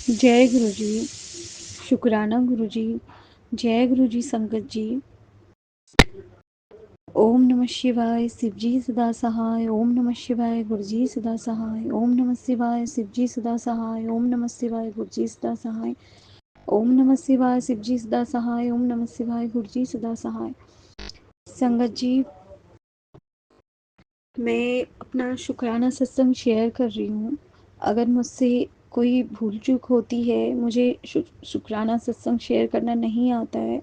जय गुरु जी। शुक्राना गुरु जी। जय गुरु जी संगत जी। ओम नमः शिवाय शिवजी सदा सहाय। ओम नमः शिवाय गुरुजी सदा सहाय। ओम नमः शिवाय शिवजी सदा सहाय। ओम नमः शिवाय गुरुजी सदा सहाय। ओम नमः शिवाय शिवजी सदा सहाय। ओम नमः शिवाय गुरुजी सदा सहाय। संगत जी, मैं अपना शुक्राना सत्संग शेयर कर रही हूँ। अगर मुझसे कोई भूल चूक होती है, मुझे शुक्राना सत्संग शेयर करना नहीं आता है,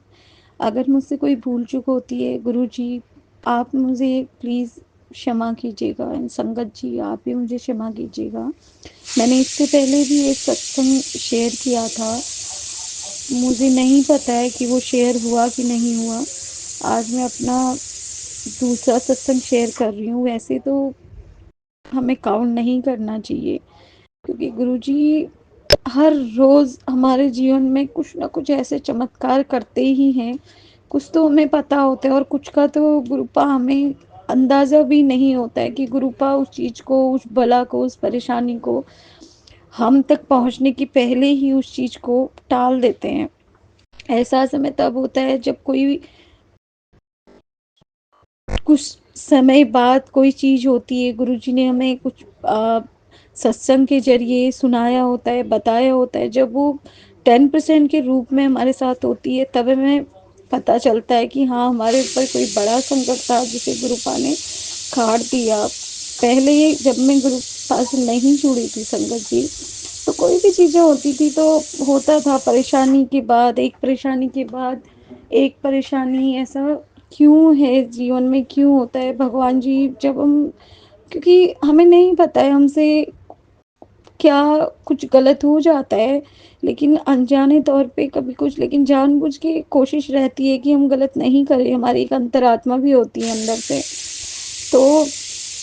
अगर मुझसे कोई भूल चूक होती है, गुरु जी आप मुझे प्लीज़ क्षमा कीजिएगा। संगत जी आप भी मुझे क्षमा कीजिएगा। मैंने इससे पहले भी एक सत्संग शेयर किया था, मुझे नहीं पता है कि वो शेयर हुआ कि नहीं हुआ। आज मैं अपना दूसरा सत्संग शेयर कर रही हूँ। वैसे तो हमें काउंट नहीं करना चाहिए, क्योंकि गुरुजी हर रोज़ हमारे जीवन में कुछ ना कुछ ऐसे चमत्कार करते ही हैं। कुछ तो हमें पता होता है और कुछ का तो गुरुपा हमें अंदाज़ा भी नहीं होता है कि गुरुपा उस चीज़ को, उस बला को, उस परेशानी को हम तक पहुंचने की पहले ही उस चीज़ को टाल देते हैं। ऐसा समय तब होता है जब कोई कुछ समय बाद कोई चीज़ होती है, गुरुजी ने हमें कुछ सत्संग के जरिए सुनाया होता है, बताया होता है। जब वो 10% के रूप में हमारे साथ होती है, तब हमें पता चलता है कि हाँ, हमारे ऊपर कोई बड़ा संकट था जिसे गुरुपा ने काट दिया। पहले जब मैं गुरुपा से नहीं जुड़ी थी संगत जी, तो कोई भी चीज़ें होती थी तो होता था परेशानी के बाद एक परेशानी के बाद एक परेशानी। ऐसा क्यों है जीवन में, क्यों होता है भगवान जी? जब हम, क्योंकि हमें नहीं पता है हमसे क्या कुछ गलत हो जाता है, लेकिन अनजाने तौर पे कभी कुछ, लेकिन जानबूझ के कोशिश रहती है कि हम गलत नहीं करें। हमारी एक अंतरात्मा भी होती है अंदर से, तो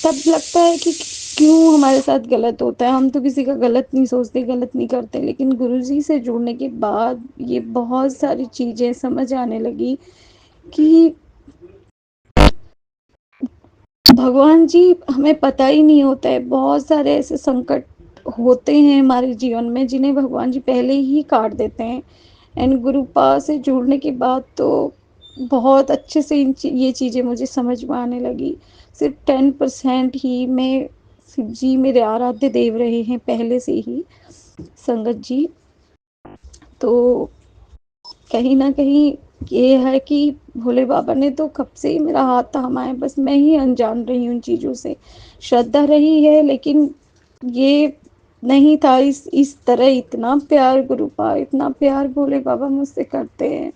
तब लगता है कि क्यों हमारे साथ गलत होता है। हम तो किसी का गलत नहीं सोचते, गलत नहीं करते, लेकिन गुरुजी से जुड़ने के बाद ये बहुत सारी चीज़ें समझ आने लगी कि भगवान जी हमें पता ही नहीं होता है। बहुत सारे ऐसे संकट होते हैं हमारे जीवन में जिन्हें भगवान जी पहले ही काट देते हैं। एंड गुरुपा से जुड़ने के बाद तो बहुत अच्छे से ये चीज़ें मुझे समझ में आने लगी। सिर्फ 10% ही मैं, शिव जी मेरे आराध्य देव रहे हैं पहले से ही संगत जी। तो कहीं ना कहीं ये है कि भोले बाबा ने तो कब से ही मेरा हाथ थामा है, बस मैं ही अनजान रही हूँ उन चीज़ों से। श्रद्धा रही है, लेकिन ये नहीं था इस तरह। इतना प्यार गुरुपा, इतना प्यार भोले बाबा मुझसे करते हैं।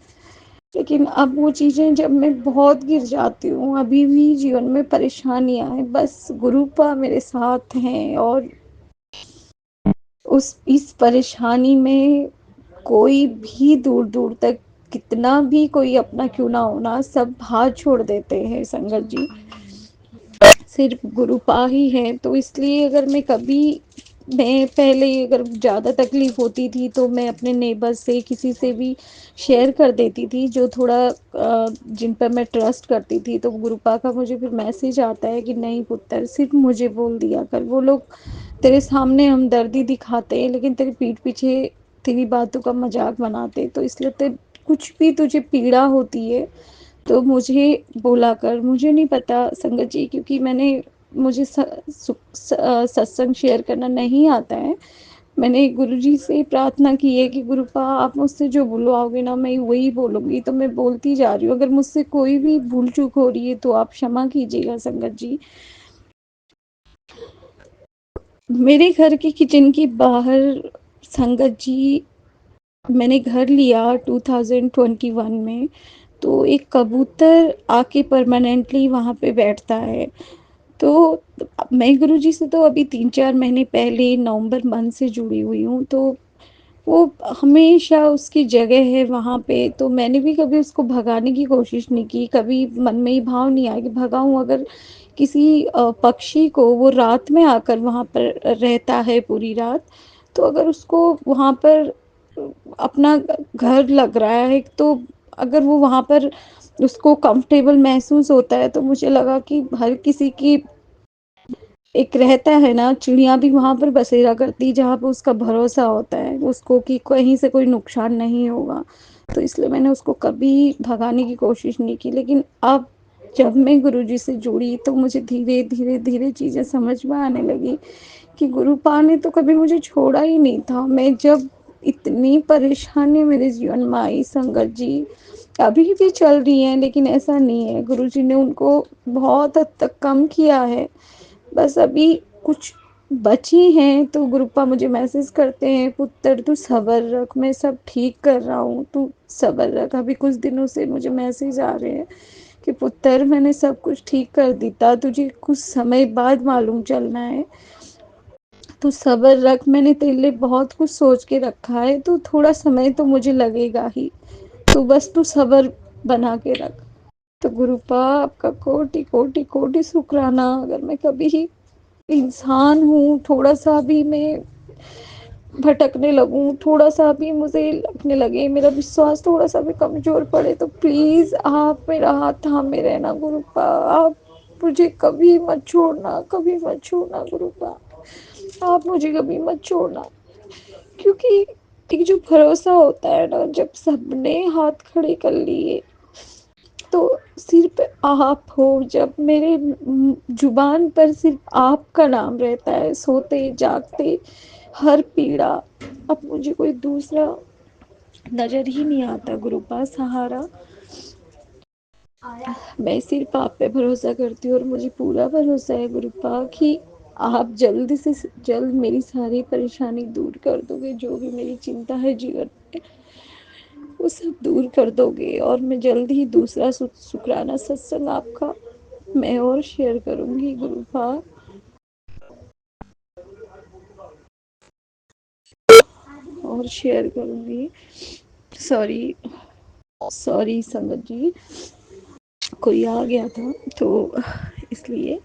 लेकिन अब वो चीज़ें जब मैं बहुत गिर जाती हूँ, अभी भी जीवन में परेशानियाँ हैं, बस गुरुपा मेरे साथ हैं। और उस इस परेशानी में कोई भी दूर दूर तक कितना भी कोई अपना क्यों ना होना, सब हाथ छोड़ देते हैं संगत जी। सिर्फ गुरुपा ही है। तो इसलिए अगर मैं कभी, मैं पहले अगर ज़्यादा तकलीफ होती थी तो मैं अपने नेबर से, किसी से भी शेयर कर देती थी, जो थोड़ा जिन पर मैं ट्रस्ट करती थी। तो गुरुपा का मुझे फिर मैसेज आता है कि नहीं पुत्र, सिर्फ मुझे बोल दिया कर। वो लोग तेरे सामने हमदर्दी दिखाते हैं, लेकिन तेरी पीठ पीछे तेरी बातों का मजाक बनाते। तो इसलिए कुछ भी तुझे पीड़ा होती है तो मुझे बोला कर। मुझे नहीं पता संगत जी, क्योंकि मुझे सत्संग शेयर करना नहीं आता है। मैंने गुरुजी से प्रार्थना की है कि गुरुपा आप मुझसे जो बुलवाओगे ना, मैं वही बोलूँगी। तो मैं बोलती जा रही हूँ। अगर मुझसे कोई भी भूल चूक हो रही है तो आप क्षमा कीजिएगा संगत जी। मेरे घर के किचन के बाहर संगत जी, मैंने घर लिया 2021 में, तो एक कबूतर आके परमानेंटली वहाँ पे बैठता है। तो मैं गुरुजी से तो अभी 3-4 महीने पहले नवंबर मंथ से जुड़ी हुई हूँ। तो वो हमेशा उसकी जगह है वहाँ पे। तो मैंने भी कभी उसको भगाने की कोशिश नहीं की, कभी मन में ही भाव नहीं आया कि भगाऊं। अगर किसी पक्षी को, वो रात में आकर वहाँ पर रहता है पूरी रात, तो अगर उसको वहाँ पर अपना घर लग रहा है, तो अगर वो वहाँ पर उसको कंफर्टेबल महसूस होता है, तो मुझे लगा कि हर किसी की एक रहता है ना, चिड़िया भी वहाँ पर बसेरा करती जहाँ पे उसका भरोसा होता है उसको कि कहीं से कोई नुकसान नहीं होगा। तो इसलिए मैंने उसको कभी भगाने की कोशिश नहीं की। लेकिन अब जब मैं गुरुजी से जुड़ी तो मुझे धीरे धीरे धीरे चीज़ें समझ में आने लगी कि गुरुपा ने तो कभी मुझे छोड़ा ही नहीं था। मैं जब इतनी परेशानी मेरे जीवन में आई, संगत जी अभी भी चल रही हैं, लेकिन ऐसा नहीं है, गुरुजी ने उनको बहुत हद तक कम किया है। बस अभी कुछ बची हैं तो गुरुपा मुझे मैसेज करते हैं, पुत्र तू सब्र रख, मैं सब ठीक कर रहा हूँ, तू सब्र रख। अभी कुछ दिनों से मुझे मैसेज आ रहे हैं कि पुत्र मैंने सब कुछ ठीक कर दिया, तुझे कुछ समय बाद मालूम चलना है, तू सब्र रख, मैंने तेरे लिए बहुत कुछ सोच के रखा है, तो थोड़ा समय तो मुझे लगेगा ही, तो बस तू सब्र बना के रख। तो गुरुपा आपका कोटि कोटि कोटि शुक्राना। अगर मैं कभी ही इंसान हूँ, थोड़ा सा भी मैं भटकने लगूं, थोड़ा सा भी मुझे लगने लगे, मेरा विश्वास थोड़ा सा भी कमजोर पड़े, तो प्लीज आप मेरा हाथ थामे रहना गुरुपा। आप मुझे कभी मत छोड़ना, कभी मत छोड़ना गुरुपा, आप मुझे कभी मत छोड़ना। क्योंकि एक जो भरोसा होता है ना, जब सबने हाथ खड़े कर लिए तो सिर्फ आप हो, जब मेरे जुबान पर सिर्फ आपका नाम रहता है, सोते जागते हर पीड़ा, अब मुझे कोई दूसरा नजर ही नहीं आता गुरुपा सहारा। मैं सिर्फ आप पे भरोसा करती हूँ और मुझे पूरा भरोसा है गुरुपा कि आप जल्द से जल्द मेरी सारी परेशानी दूर कर दोगे, जो भी मेरी चिंता है जीवन में वो सब दूर कर दोगे, और मैं जल्द ही दूसरा शुक्राना सत्संग आपका मैं और शेयर करूंगी गुरुपा, और शेयर करूंगी। सॉरी, सॉरी संगत जी, कोई आ गया था तो इसलिए।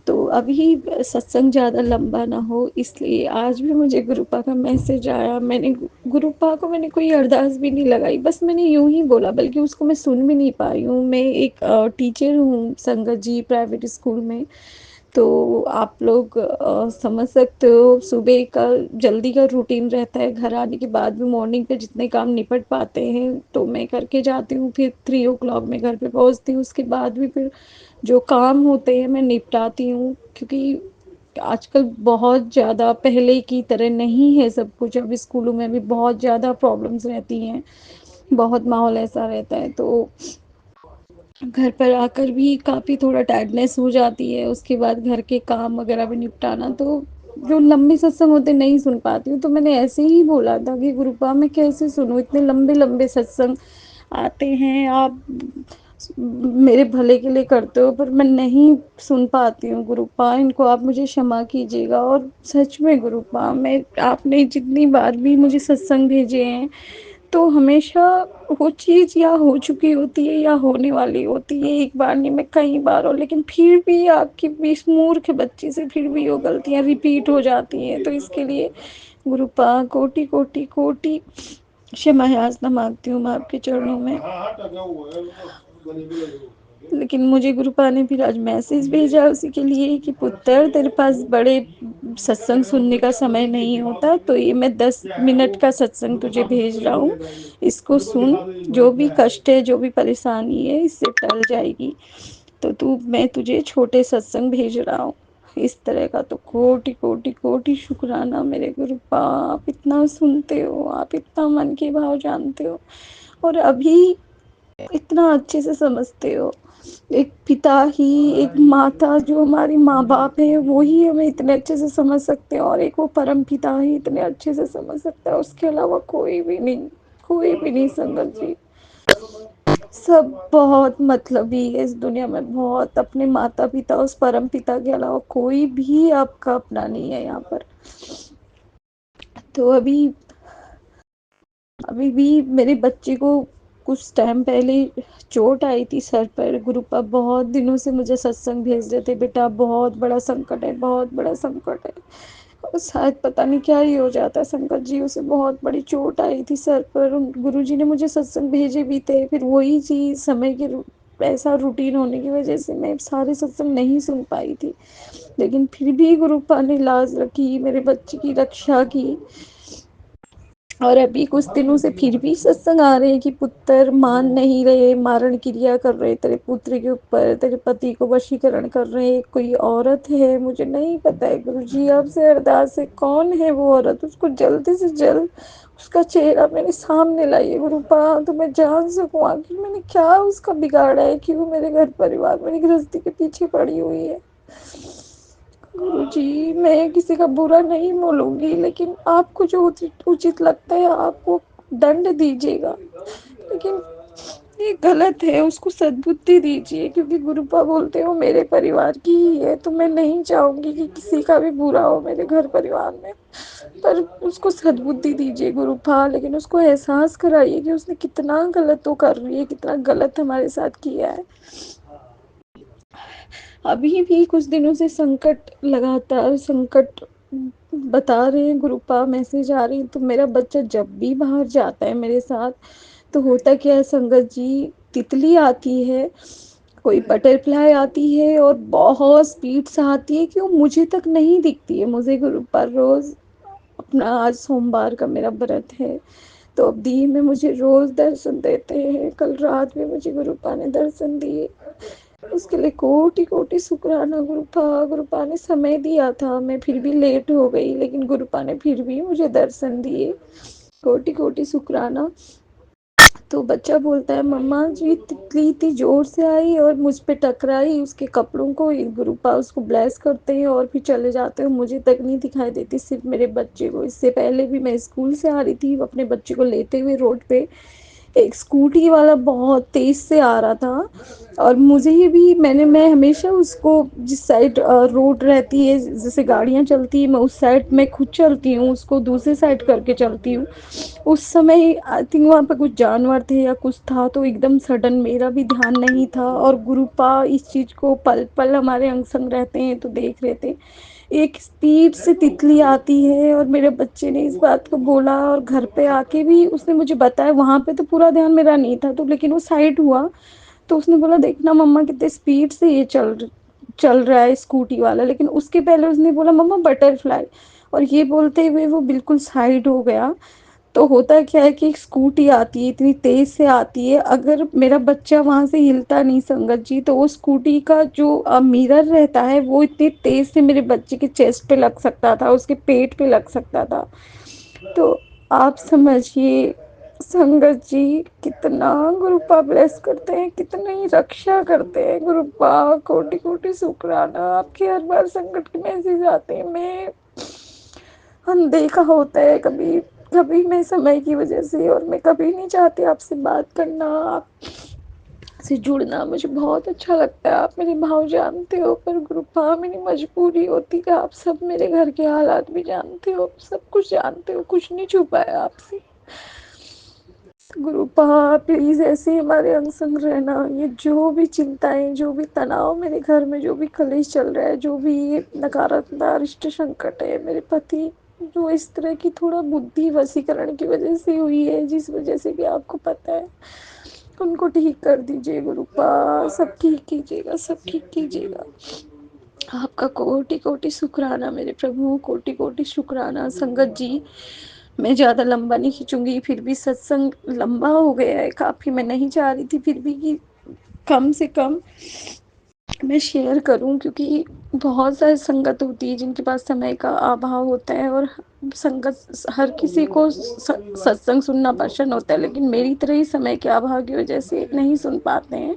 तो अभी सत्संग ज़्यादा लंबा ना हो इसलिए आज भी मुझे गुरुपा का मैसेज आया। मैंने गुरुपा को मैंने कोई अरदास भी नहीं लगाई, बस मैंने यूं ही बोला, बल्कि उसको मैं सुन भी नहीं पाई हूँ। मैं एक टीचर हूँ संगत जी प्राइवेट स्कूल में, तो आप लोग समझ सकते हो सुबह का जल्दी का रूटीन रहता है, घर आने के बाद भी मॉर्निंग पे जितने काम निपट पाते हैं तो मैं करके जाती हूँ, फिर 3 o'clock में घर पे पहुँचती हूँ, उसके बाद भी फिर जो काम होते हैं मैं निपटाती हूँ। क्योंकि आजकल बहुत ज़्यादा पहले की तरह नहीं है सब कुछ, अब स्कूलों में भी बहुत ज़्यादा प्रॉब्लम्स रहती हैं, बहुत माहौल ऐसा रहता है, तो घर पर आकर भी काफ़ी थोड़ा टायर्डनेस हो जाती है, उसके बाद घर के काम वगैरह भी निपटाना, तो जो लंबे सत्संग होते नहीं सुन पाती हूँ। तो मैंने ऐसे ही बोला था कि गुरुपा मैं कैसे सुनूँ, इतने लंबे लंबे सत्संग आते हैं, आप मेरे भले के लिए करते हो, पर मैं नहीं सुन पाती हूँ गुरुपा, इनको आप मुझे क्षमा कीजिएगा। और सच में गुरुपा, मैं आपने जितनी बार भी मुझे सत्संग भेजे हैं तो हमेशा वो चीज़ या हो चुकी होती है या होने वाली होती है, एक बार नहीं मैं कई बार हो, लेकिन फिर भी आपकी इस मूर्ख बच्ची से फिर भी वो गलतियां रिपीट हो जाती हैं। तो इसके लिए गुरुपा कोटि कोटि कोटि क्षमा याचना मांगती हूँ मैं आपके चरणों में। लेकिन मुझे गुरुपा ने फिर आज मैसेज भेजा उसी के लिए कि पुत्र तेरे पास बड़े सत्संग सुनने का समय नहीं होता, तो ये मैं 10 मिनट का सत्संग तुझे भेज रहा हूँ, इसको सुन, जो भी कष्ट है जो भी परेशानी है इससे टल जाएगी, तो तू मैं तुझे छोटे सत्संग भेज रहा हूँ इस तरह का। तो कोटि कोटि कोटि शुक्राना मेरे गुरुपा, आप इतना सुनते हो, आप इतना मन के भाव जानते हो, और अभी इतना अच्छे से समझते हो। एक पिता ही, एक माता जो हमारी माँ बाप है वो ही हमें इतने अच्छे से समझ सकते हैं, और एक वो परम पिता ही इतने अच्छे से समझ सकता है, उसके अलावा कोई भी नहीं, कोई भी नहीं संगत जी। सब बहुत मतलबी है इस दुनिया में, बहुत, अपने माता पिता उस परम पिता के अलावा कोई भी आपका अपना नहीं है यहाँ पर। तो अभी भी मेरे बच्चे को कुछ टाइम पहले चोट आई थी सर पर, गुरुपा बहुत दिनों से मुझे सत्संग भेज रहे थे, बेटा बहुत बड़ा संकट है, बहुत बड़ा संकट है, और शायद पता नहीं क्या ही हो जाता संकट जी, उसे बहुत बड़ी चोट आई थी सर पर, गुरुजी ने मुझे सत्संग भेजे भी थे, फिर वही चीज समय के ऐसा रूटीन होने की वजह से मैं सारे सत्संग नहीं सुन पाई थी, लेकिन फिर भी गुरुपा ने लाज रखी, मेरे बच्चे की रक्षा की। और अभी कुछ दिनों से फिर भी सत्संग आ रहे हैं कि पुत्र मान नहीं रहे, मारण क्रिया कर रहे तेरे पुत्र के ऊपर, तेरे पति को वशीकरण कर रहे, कोई औरत है, मुझे नहीं पता है गुरुजी, आपसे अरदास है कौन है वो औरत, उसको जल्दी से जल्द उसका चेहरा मेरे सामने लाइए गुरुपा, तो मैं जान सकूं आखिर मैंने क्या उसका बिगाड़ा है कि वो मेरे घर परिवार, मेरी गृहस्थी के पीछे पड़ी हुई है। गुरुजी, मैं किसी का बुरा नहीं बोलूंगी, लेकिन आपको जो उचित लगता है आप वो दंड दीजिएगा, लेकिन ये गलत है, उसको सद्बुद्धि दीजिए, क्योंकि गुरुपा बोलते हो मेरे परिवार की ही है, तो मैं नहीं चाहूंगी कि किसी का भी बुरा हो मेरे घर परिवार में, पर उसको सद्बुद्धि दीजिए गुरुपा, लेकिन उसको एहसास कराइए कि उसने कितना गलत तो कर रही है, कितना गलत हमारे साथ किया है। अभी भी कुछ दिनों से संकट, लगातार संकट बता रहे हैं गुरुपा, मैसेज आ रही है, तो मेरा बच्चा जब भी बाहर जाता है मेरे साथ, तो होता क्या है संगत जी, तितली आती है, कोई बटरफ्लाई आती है और बहुत स्पीड से आती है कि वो मुझे तक नहीं दिखती है, मुझे गुरुपा रोज अपना, आज सोमवार का मेरा व्रत है, तो अब दी में मुझे रोज दर्शन देते हैं, कल रात में मुझे गुरुपा ने दर्शन दिए, उसके लिए कोटि कोटि शुक्राना गुरुपा। गुरुपा ने समय दिया था, मैं फिर भी लेट हो गई, लेकिन गुरुपा ने फिर भी मुझे दर्शन दिए, कोटि कोटि शुक्राना। तो बच्चा बोलता है मम्मा जी तितली इतनी जोर से आई और मुझ पे टकराई, उसके कपड़ों को, गुरुपा उसको ब्लेस करते हैं और फिर चले जाते हैं, मुझे तक नहीं दिखाई देती, सिर्फ मेरे बच्चे को। इससे पहले भी मैं स्कूल से आ रही थी अपने बच्चे को लेते हुए, रोड पे एक स्कूटी वाला बहुत तेज से आ रहा था, और मुझे ही भी मैं हमेशा उसको, जिस साइड रोड रहती है जैसे गाड़ियां चलती है, मैं उस साइड में खुद चलती हूँ, उसको दूसरी साइड करके चलती हूँ। उस समय आई थिंक वहां पे कुछ जानवर थे या कुछ था, तो एकदम सडन मेरा भी ध्यान नहीं था, और गुरुपा इस चीज को पल पल हमारे अंग संग रहते हैं, तो देख रहे थे, एक स्पीड से तितली आती है, और मेरे बच्चे ने इस बात को बोला, और घर पे आके भी उसने मुझे बताया, वहां पे तो पूरा ध्यान मेरा नहीं था, तो लेकिन वो साइड हुआ, तो उसने बोला देखना मम्मा कितने स्पीड से ये चल रहा है स्कूटी वाला, लेकिन उसके पहले उसने बोला मम्मा बटरफ्लाई, और ये बोलते हुए वो बिल्कुल साइड हो गया। तो होता क्या है कि एक स्कूटी आती है, इतनी तेज से आती है, अगर मेरा बच्चा वहां से हिलता नहीं संगत जी, तो वो स्कूटी का जो मिरर रहता है वो इतनी तेज से मेरे बच्चे के चेस्ट पे लग सकता था, उसके पेट पे लग सकता था। तो आप समझिए संगत जी कितना गुरुपा ब्लेस करते हैं, कितनी रक्षा करते हैं गुरुपा, कोटि कोटि शुक्राना, आपके हर बार संकट के मैसेज आते हैं, मैं अनदेखा होता है कभी कभी मैं समय की वजह से, और मैं कभी नहीं चाहती आपसे बात करना, आपसे जुड़ना मुझे बहुत अच्छा लगता है, आप मेरे भाव जानते हो, पर गुरुपा मेरी मजबूरी होती है, आप सब मेरे घर के हालात भी जानते हो, सब कुछ जानते हो, कुछ नहीं छुपा है आपसे। गुरुपा प्लीज ऐसे ही हमारे अंग संग रहना, ये जो भी चिंताएं, जो भी तनाव मेरे घर में, जो भी कलेश चल रहा है, जो भी ये नकारात्मक रिश्ते संकट है, मेरे पति जो इस तरह की थोड़ा बुद्धि वशीकरण की वजह से हुई है, जिस वजह से भी आपको पता है, उनको ठीक कर दीजिए गुरुपा, सब ठीक कीजिएगा, सब ठीक कीजिएगा। आपका कोटि कोटि शुक्राना मेरे प्रभु, कोटि कोटि शुक्राना संगत जी। मैं ज्यादा लंबा नहीं खींचूंगी, फिर भी सत्संग लंबा हो गया है काफी, मैं नहीं चाह रही थी फिर भी कि कम से कम मैं शेयर करूं, क्योंकि बहुत सारी संगत होती है जिनके पास समय का अभाव होता है, और संगत, हर किसी को सत्संग सुनना पसंद होता है, लेकिन मेरी तरह ही समय के अभाव की वजह से नहीं सुन पाते हैं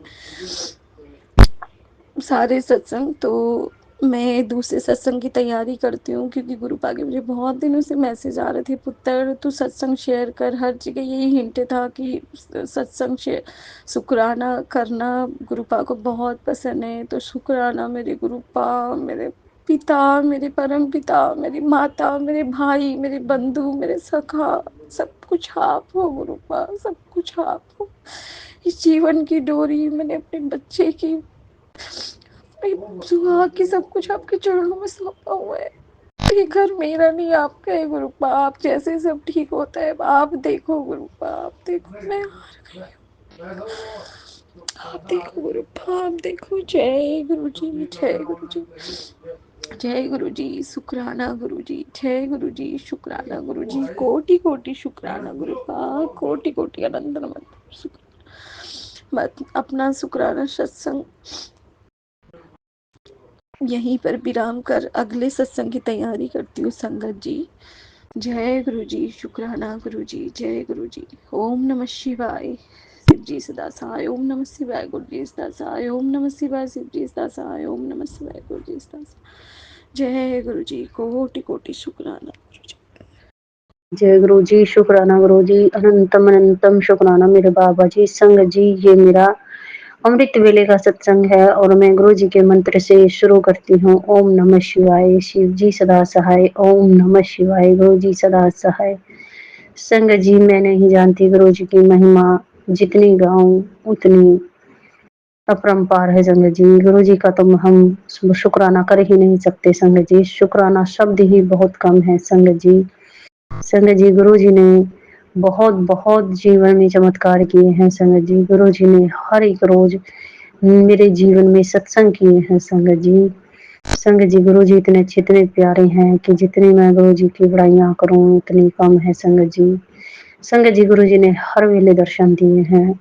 सारे सत्संग। तो मैं दूसरे सत्संग की तैयारी करती हूँ, क्योंकि गुरुपा के मुझे बहुत दिनों से मैसेज आ रहे थे, पुत्र तू सत्संग शेयर कर, हर जगह यही हिंट था कि सत्संग शेयर, शुक्राना करना गुरुपा को बहुत पसंद है, तो शुक्राना मेरे गुरुपा, मेरे पिता, मेरे परम पिता, मेरी माता, मेरे भाई, मेरे बंधु, मेरे सखा, सब कुछ आप हो गुरुपा, सब कुछ आप हो। इस जीवन की डोरी मैंने अपने बच्चे की, सुहा की, सब कुछ आपके चरणों में सौंपा हुआ है। ये घर मेरा नहीं आपका है गुरुपा, आप जैसे सब ठीक होता है, आप देखो गुरुपा, आप देखो मैं हार गई हूँ, आप देखो गुरु, आप देखो। जय गुरु जी, जय गुरु जी, जय गुरु जी, शुक्राना गुरु जी, जय गुरु जी, शुक्राना गुरु जी, कोटि कोटि शुक्राना गुरु का, कोटि कोटि अनंत अनंत शुक्राना। मैं अपना शुक्राना सत्संग यहीं पर विराम कर अगले सत्संग की तैयारी करती हूँ संगत जी। जय गुरु जी, शुक्राना गुरु जी, जय गुरु जी। ओम नमः शिवाय, शिव जी सदा सहाय। ओम नमः शिवाय, गुरु जी सदा सहाय। ओम नमः शिवाय, शिव जी सदा सहाय। ओम नमः शिवाय, गुरु जी सदा सहाय। जय गुरु जी, कोटि कोटि शुक्राना गुरु जी। जय गुरु जी, शुक्राना गुरु जी, अनंतम अनंतम शुक्राना मेरे बाबा जी। संगत जी, ये मेरा अमृत वेले का सत्संग है और मैं गुरु जी के मंत्र से शुरू करती हूँ। ओम नमः शिवाय, शिव जी सदा सहाय। ओम नमः शिवाय, गुरु जी सदा सहाय। संगत जी, मैं नहीं जानती गुरु जी की महिमा, जितनी गाऊं उतनी अपरंपार है। संगत जी, गुरु जी का तो हम शुक्राना कर ही नहीं सकते। संगत जी, शुक्राना शब्द ही बहुत कम है। संगत जी, संगत जी, गुरु जी ने बहुत बहुत जीवन में चमत्कार किए हैं। संगत जी, गुरु जी ने हर एक रोज मेरे जीवन में सत्संग किए हैं। संगत जी, संगत जी, गुरु जी इतने अच्छे, इतने प्यारे हैं कि जितनी मैं गुरु जी की बड़ाइयाँ करूँ उतनी कम है। संगत जी, संगत जी, गुरु जी ने हर वेले दर्शन दिए हैं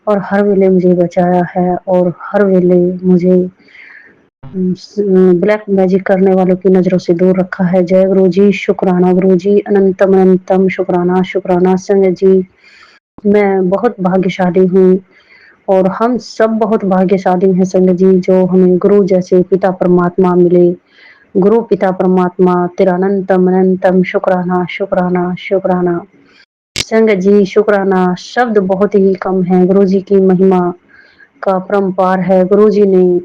और हर वेले मुझे बचाया है और हर वेले मुझे ब्लैक मैजिक करने वालों की नजरों से दूर रखा है। जय गुरु जी, शुक्राना गुरु जी, अनंतम अनंतम शुक्राना शुक्राना। संगत जी, मैं बहुत भाग्यशाली हूँ और हम सब बहुत भाग्यशाली हैं संगत जी, जो हमें गुरु जैसे पिता परमात्मा मिले। गुरु पिता परमात्मा तेरा अनंतम अनंतम शुक्राना शुक्राना शुक्राना। संगत जी, शुक्राना शब्द बहुत ही कम है। गुरु जी की महिमा का परम्पार है। गुरु जी ने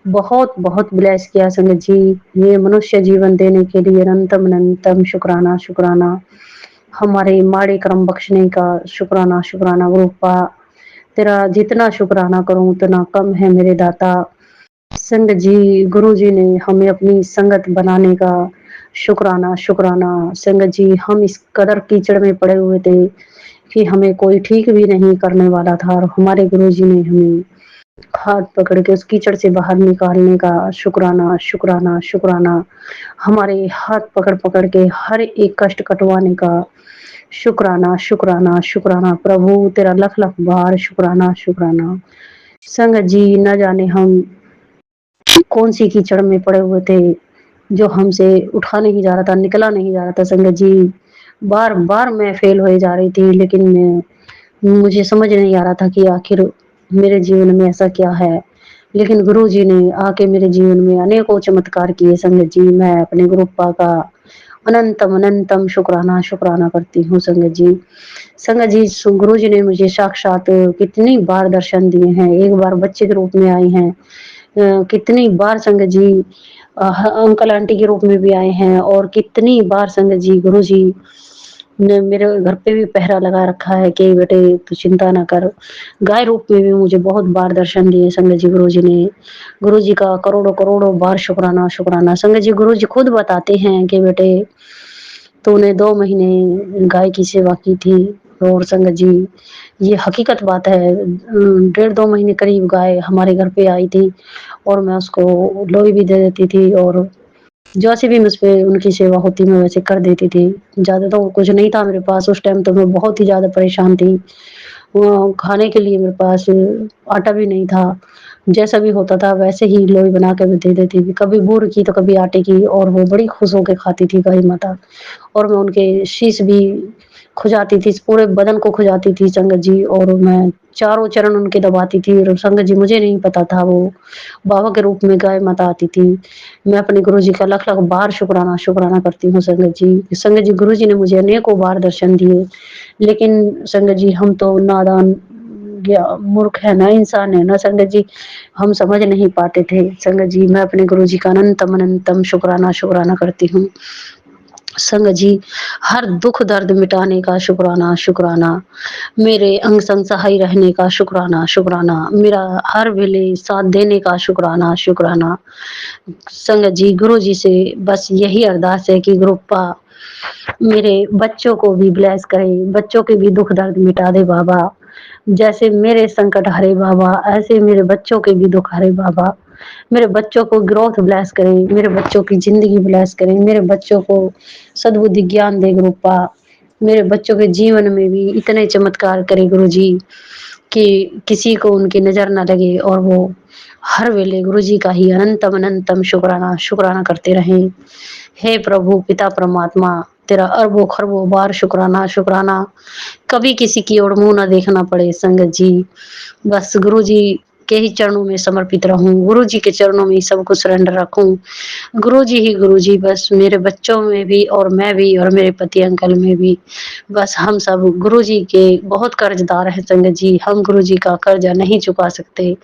बहुत बहुत ब्लेस किया संगत जी, ये मनुष्य जीवन देने के लिए अनंतम अनंतम शुक्राना शुक्राना। हमारे माड़े कर्म बख्शने का शुक्राना शुक्राना। गुरुपा तेरा जितना शुक्राना करूं उतना कम है मेरे दाता। संगत जी, गुरु जी ने हमें अपनी संगत बनाने का शुक्राना शुक्राना। संगत जी, हम इस कदर कीचड़ में पड़े हुए थे कि हमें कोई ठीक भी नहीं करने वाला था और हमारे गुरु जी ने हमें हाथ पकड़ के उस कीचड़ से बाहर निकालने का शुक्राना शुक्राना शुक्राना। हमारे हाथ पकड़ पकड़ के हर एक कष्ट कटवाने का शुक्राना शुक्राना शुक्राना। प्रभु तेरा लख लख बार शुक्राना शुक्राना। संगत जी, न जाने हम कौन सी कीचड़ में पड़े हुए थे जो हमसे उठा नहीं जा रहा था, निकला नहीं जा रहा था। संगत जी, बार बार मैं फेल होए जा रही थी, लेकिन मुझे समझ नहीं आ रहा था कि आखिर मेरे जीवन में ऐसा क्या है। लेकिन गुरु जी ने आके मेरे जीवन में अनेकों चमत्कार किए। संगत जी, मैं अपने गुरुपा का अनंतम अनंतम शुक्राना शुक्राना करती हूँ। संगत जी, संगत जी, गुरु जी ने मुझे साक्षात कितनी बार दर्शन दिए हैं। एक बार बच्चे के रूप में आए हैं, कितनी बार संगत जी अंकल आंटी के रूप में भी आए हैं और कितनी बार संगत जी गुरु जी ने मेरे घर पे भी पहरा लगा रखा है कि बेटे तू चिंता ना कर। गाय रूप में भी मुझे बहुत बार दर्शन दिए संगत जी गुरु जी ने। गुरु जी का करोड़ों करोड़ों बार शुक्राना शुक्राना। संगत जी, गुरु जी खुद बताते हैं कि बेटे तूने 2 महीने गाय की सेवा की थी। और संगत जी, ये हकीकत बात है। 1.5-2 महीने करीब गाय हमारे घर पे आई थी और मैं उसको लोई भी दे देती थी और जैसे भी मुझ पे उनकी सेवा होती मैं वैसे कर देती थी। ज़्यादा तो कुछ नहीं था मेरे पास उस टाइम, तो मैं बहुत ही ज़्यादा परेशान थी। वो खाने के लिए मेरे पास आटा भी नहीं था। जैसा भी होता था वैसे ही लोई बना के मैं दे देती थी, कभी बूर की तो कभी आटे की, और वो बड़ी खुश होके खाती थी गाय माता। और मैं उनके शीश भी खुजाती थी, पूरे बदन को खुजाती थी संगत जी, और मैं चारों चरण उनके दबाती थी। और संगत जी, मुझे नहीं पता था वो बाबा के रूप में गाय माता आती थी। मैं अपने गुरु जी का लख लख बार शुक्राना शुक्राना करती हूँ संगत जी। संगत जी, गुरु जी ने मुझे अनेकों बार दर्शन दिए, लेकिन संगत जी हम तो नादान या मूर्ख है ना, इंसान है ना संगत जी, हम समझ नहीं पाते थे। संगत जी, मैं अपने गुरु जी का अनंतम अनंतम शुक्राना शुक्राना करती हूँ। संगत जी, हर दुख दर्द मिटाने का शुक्राना शुक्राना। मेरे अंग संग सहाय रहने का शुक्राना शुक्राना। मेरा हर वेले साथ देने का शुक्राना शुक्राना। संगत जी, गुरु जी से बस यही अरदास है कि गुरुपा मेरे बच्चों को भी ब्लेस करे, बच्चों के भी दुख दर्द मिटा दे बाबा। जैसे मेरे संकट हरे बाबा, ऐसे मेरे बच्चों के भी दुख हरे बाबा। मेरे बच्चों को ग्रोथ ब्लेस करें, मेरे बच्चों की ज़िंदगी ब्लेस करें, मेरे बच्चों को सद्बुद्धि ज्ञान दे गुरुपा। मेरे बच्चों के जीवन में भी इतने चमत्कार करे गुरुजी कि किसी को उनकी नज़र ना लगे और वो हर वेले गुरुजी का ही अनंतम अनंतम शुक्राना शुक्राना करते रहें। हे प्रभु पिता परमात्मा, तेरा अरबों खरबों बार शुक्राना शुक्राना। कभी किसी की ओर मुंह ना देखना पड़े संगत जी। बस गुरु जी के ही चरणों में समर्पित रहूं, गुरु जी के चरणों में ही सब कुछ सरेंडर रखूं। गुरु जी ही गुरु जी, बस मेरे बच्चों में भी और मैं भी और मेरे पति अंकल में भी, बस हम सब गुरु जी के बहुत कर्जदार हैं संगत जी। हम गुरु जी का कर्जा नहीं चुका सकते।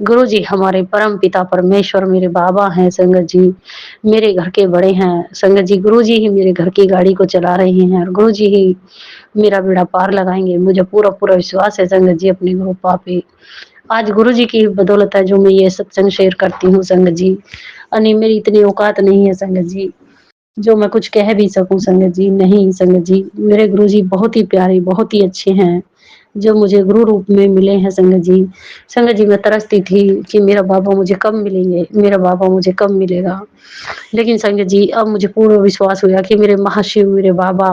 गुरु जी हमारे परम पिता परमेश्वर मेरे बाबा हैं संगत जी, मेरे घर के बड़े हैं संगत जी। गुरु जी ही मेरे घर की गाड़ी को चला रहे हैं और गुरु जी ही मेरा बेड़ा पार लगाएंगे। मुझे पूरा पूरा विश्वास है संगत जी अपने गुरु पे। आज गुरु जी की बदौलत है जो मैं ये सत्संग शेयर करती हूँ संगत जी। अनि मेरी इतनी औकात नहीं है संगत जी जो मैं कुछ कह भी सकूं संगत जी, नहीं संगत जी। मेरे गुरु जी बहुत ही प्यारे, बहुत ही अच्छे हैं जो मुझे गुरु रूप में मिले हैं संगत जी। संगत जी मैं तरसती थी कि मेरा बाबा मुझे कब मिलेंगे, मेरा बाबा मुझे कब मिलेगा। लेकिन संगत जी अब मुझे पूर्ण विश्वास हुआ कि मेरे महाशिव मेरे बाबा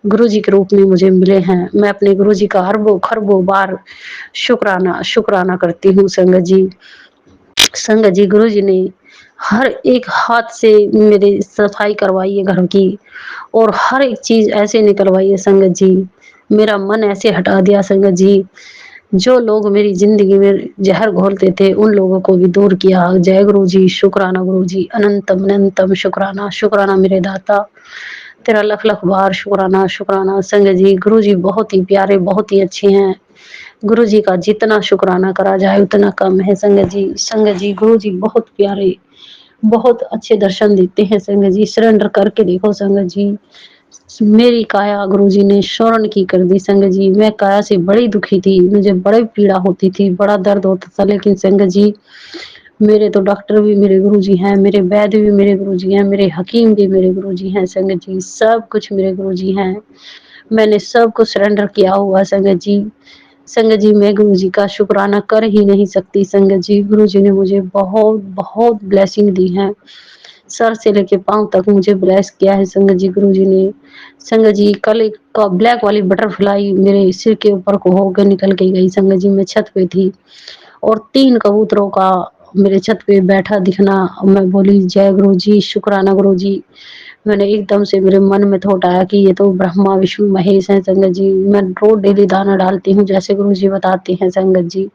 गुरु जी के रूप में मुझे मिले हैं। मैं अपने गुरु जी का अरबों खरबों बार शुक्राना शुक्राना करती हूँ संगत जी। संगत जी गुरु जी ने हर एक हाथ से मेरे सफाई करवाई है घर की और हर एक चीज ऐसे निकलवाई है संगत जी। मेरा मन ऐसे हटा दिया संगत जी, जो लोग मेरी ज़िंदगी में ज़हर घोलते थे, उन लोगों को भी दूर किया। जय गुरु जी, शुक्राना गुरु जी, अनंतम अनंतम शुक्राना, शुक्राना मेरे दाता। तेरा लख लख बार शुक्राना शुक्राना संगत जी। गुरु जी बहुत ही प्यारे, बहुत ही अच्छे हैं। गुरु जी का जितना शुक्राना करा जाए उतना कम है संगत जी। संगत जी गुरु जी बहुत प्यारे, बहुत अच्छे दर्शन देते हैं संगत जी। सरेंडर करके देखो संगत जी। मेरी काया गुरुजी ने शरण की कर दी संगत जी। मैं काया से बड़ी दुखी थी, मुझे बड़ी पीड़ा होती थी, बड़ा दर्द होता था, लेकिन संगत जी मेरे तो डॉक्टर भी मेरे गुरुजी हैं, मेरे वैद्य भी मेरे गुरुजी हैं, मेरे हकीम भी मेरे गुरुजी हैं संगत जी। सब कुछ मेरे गुरुजी हैं। मैंने सब कुछ सरेंडर किया हुआ संगत जी। संगत जी मैं गुरु जी का शुक्राना कर ही नहीं सकती संगत जी। गुरु जी ने मुझे बहुत बहुत ब्लेसिंग दी है, सर से लेके पांव तक मुझे ब्लेस किया है संगत जी गुरु जी ने। संगत जी कल एक ब्लैक वाली बटरफ्लाई मेरे सिर के ऊपर को होकर निकल के गई संगत जी। मैं छत पे थी और 3 कबूतरों का मेरे छत पे बैठा दिखना, मैं बोली जय गुरु जी, शुक्राना गुरु जी। मैंने एकदम से मेरे मन में थॉट आया कि ये तो ब्रह्मा विष्णु महेश हैं संगत जी। मैं रोज डेली दाना डालती हूँ जैसे गुरु जी बताते हैं संगत जी।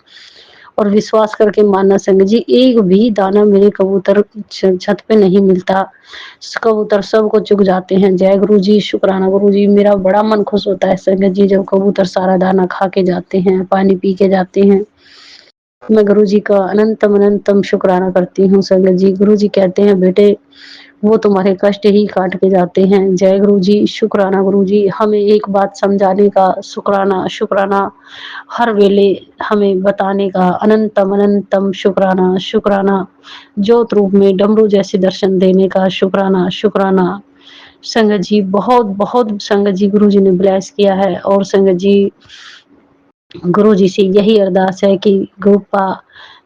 और विश्वास करके मानना संगत जी, एक भी दाना मेरे कबूतर छत पे नहीं मिलता। कबूतर सबको चुग जाते हैं। जय गुरु जी, शुक्राना गुरु जी। मेरा बड़ा मन खुश होता है संगत जी जब कबूतर सारा दाना खा के जाते हैं, पानी पी के जाते हैं। मैं गुरु जी का अनंतम अनंतम शुक्राना करती हूँ संगत जी। गुरु जी कहते हैं बेटे वो तुम्हारे कष्ट ही काट के जाते हैं। जय गुरु जी, शुक्राना गुरु जी। हमें एक बात समझाने का शुक्राना शुक्राना, हर वेले हमें बताने का अनंतम अनंतम शुक्राना शुक्राना, ज्योत रूप में डमरू जैसे दर्शन देने का शुक्राना शुक्राना। संगत जी बहुत बहुत संगत जी गुरु जी ने ब्लेस किया है और संगत जी गुरु जी से यही अरदास है कि गुरुपा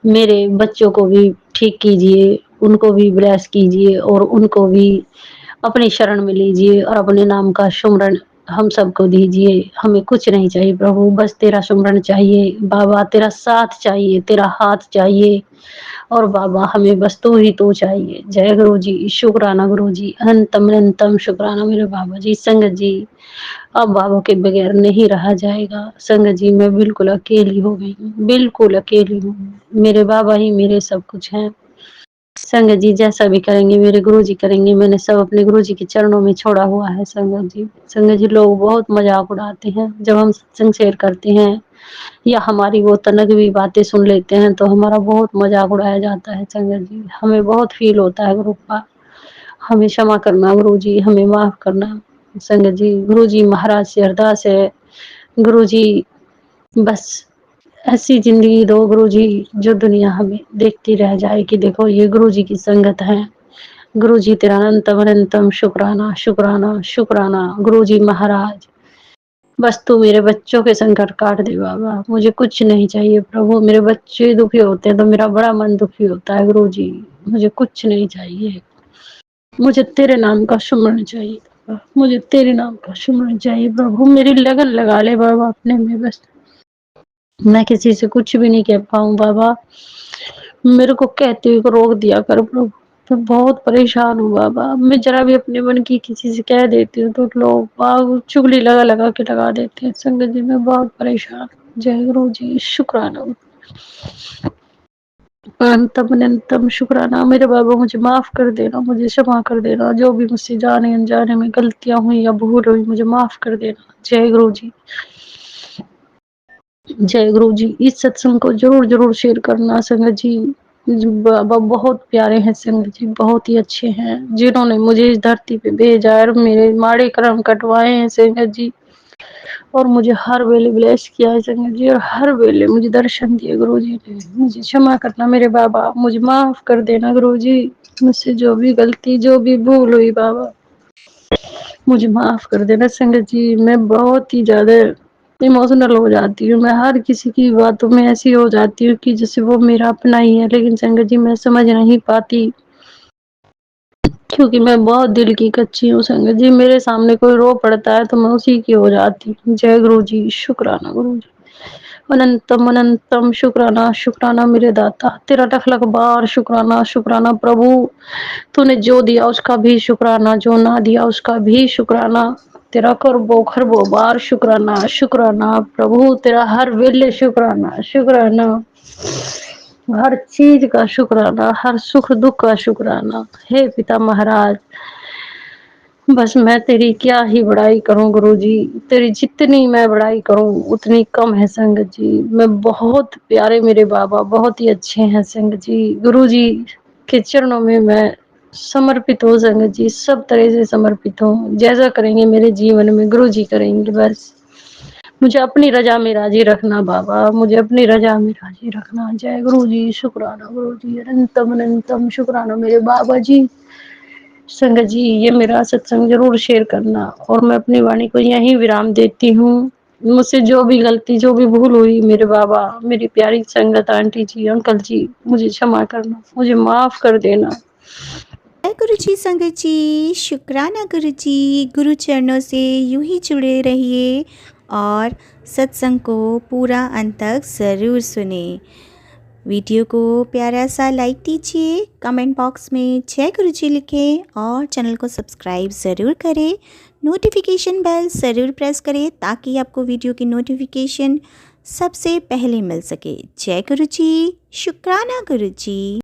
मेरे बच्चों को भी ठीक कीजिए, उनको भी ब्लेस कीजिए और उनको भी अपनी शरण में लीजिए और अपने नाम का सुमरन हम सबको दीजिए। हमें कुछ नहीं चाहिए प्रभु, बस तेरा सुमरन चाहिए बाबा, तेरा साथ चाहिए, तेरा हाथ चाहिए और बाबा हमें बस तू ही तू चाहिए। जय गुरु जी, शुक्राना गुरु जी, अनंतम अनंतम शुक्राना मेरे बाबा जी। संगत जी अब बाबा के बगैर नहीं रहा जाएगा संगत जी। मैं बिल्कुल अकेली हो गई हूँ, बिल्कुल अकेली हूँ। मेरे बाबा ही मेरे सब कुछ हैं। संगत जी जैसा भी करेंगे मेरे गुरु जी करेंगे। मैंने सब अपने गुरु जी के चरणों में छोड़ा हुआ है संगत जी। संगत जी लोग बहुत मजाक उड़ाते हैं जब हम सत्संग शेयर करते हैं या हमारी वो तनकवी बातें सुन लेते हैं तो हमारा बहुत मजाक उड़ाया जाता है संगत जी। हमें बहुत फील होता है गुरुपा, हमें क्षमा करना गुरु जी, हमें माफ करना संगत जी। गुरु जी महाराज से अरदास है गुरु जी बस ऐसी जिंदगी दो गुरु जी जो दुनिया हमें देखती रह जाए कि देखो ये गुरु जी की संगत है। गुरु जी तेरा अनंतम अनंतम शुक्राना शुक्राना शुक्राना। गुरु जी महाराज बस तू मेरे बच्चों के संकट काट दे बाबा, मुझे कुछ नहीं चाहिए प्रभु। मेरे बच्चे दुखी होते हैं तो मेरा बड़ा मन दुखी होता है गुरु जी, मुझे कुछ नहीं चाहिए, मुझे तेरे नाम का सुमरण चाहिए बाबा, मुझे तेरे नाम का सुमरण चाहिए प्रभु। मेरी लगन लगा ले बाबा अपने में, बस मैं किसी से कुछ भी नहीं कह पाऊँ बाबा, मेरे को कहते हुए को रोक दिया कर प्रभु। मैं बहुत परेशान हूँ बाबा, मैं जरा भी अपने मन की किसी से कह देती हूँ तो लोग बाग चुगली लगा लगा के लगा देते हैं। संगत जी मैं बहुत परेशान हूँ। जय गुरु जी, शुक्राना अनंतम अनंतम शुक्राना। मेरे बाबा मुझे माफ कर देना, मुझे क्षमा कर देना, जो भी मुझसे जाने अनजाने में गलतियां हुई या भूल हुई मुझे माफ कर देना। जय गुरु जी, जय गुरु जी। इस सत्संग को जरूर जरूर शेयर करना संगत जी। बाबा बहुत प्यारे हैं संगत जी, बहुत ही अच्छे हैं, जिन्होंने मुझे इस धरती पे भेजा है और मेरे माड़े कर्म कटवाए हैं संगत जी, और मुझे हर वेले ब्लेस किया है संगत जी, और हर वेले मुझे दर्शन दिए गुरु जी ने। मुझे क्षमा करना मेरे बाबा, मुझे माफ कर देना गुरु जी, मुझसे जो भी गलती जो भी भूल हुई बाबा मुझे माफ कर देना संगत जी। मैं बहुत ही ज्यादा इमोशनल हो जाती हूँ, मैं हर किसी की बातों में ऐसी हो जाती हूँ कि जैसे वो मेरा अपना ही है, लेकिन संगत जी मैं समझ नहीं पाती क्योंकि मैं बहुत दिल की कच्ची हूँ संगत जी। मेरे सामने कोई रो पड़ता है तो मैं उसी की हो जाती हूँ। जय गुरु जी, शुक्राना गुरु जी, अनंतम अनंतम शुक्राना शुक्राना मेरे दाता, तेरा लख लख बार शुक्राना शुक्राना प्रभु। तूने जो दिया उसका भी शुक्राना, जो ना दिया उसका भी शुक्राना, तेरा करबो खरबो बार शुक्राना शुक्राना प्रभु। तेरा हर वेले शुक्राना शुक्राना, हर चीज का शुक्राना, हर सुख दुख का शुक्राना। हे पिता महाराज बस मैं तेरी क्या ही बड़ाई करूं गुरु जी, तेरी जितनी मैं बड़ाई करूं उतनी कम है संगत जी। मैं बहुत प्यारे मेरे बाबा बहुत ही अच्छे हैं संगत जी। गुरु जी के चरणों में मैं समर्पित हूँ संगत जी, सब तरह से समर्पित हूँ। जैसा करेंगे मेरे जीवन में गुरु जी करेंगे, बस मुझे अपनी रजा में राजी रखना बाबा, मुझे अपनी रजा में राजी रखना। जय गुरु जी, शुक्राना गुरु जी, अनंतम अनंतम शुक्राना मेरे बाबा जी। संगत जी ये मेरा सत्संग जरूर शेयर करना, और मैं अपनी वाणी को यहीं विराम देती हूँ। मुझसे जो भी गलती जो भी भूल हुई मेरे बाबा मेरी प्यारी संगत आंटी जी अंकल जी मुझे क्षमा करना, मुझे माफ कर देना। जय गुरु जी संगत जी, शुक्राना गुरु जी। गुरु चरणों से यूं ही जुड़े रहिए और सत्संग को पूरा अंत तक ज़रूर सुने। वीडियो को प्यारा सा लाइक दीजिए, कमेंट बॉक्स में जय गुरु जी लिखें और चैनल को सब्सक्राइब ज़रूर करें। नोटिफिकेशन बेल ज़रूर प्रेस करें ताकि आपको वीडियो की नोटिफिकेशन सबसे पहले मिल सके। जय गुरु जी, शुक्राना गुरु जी।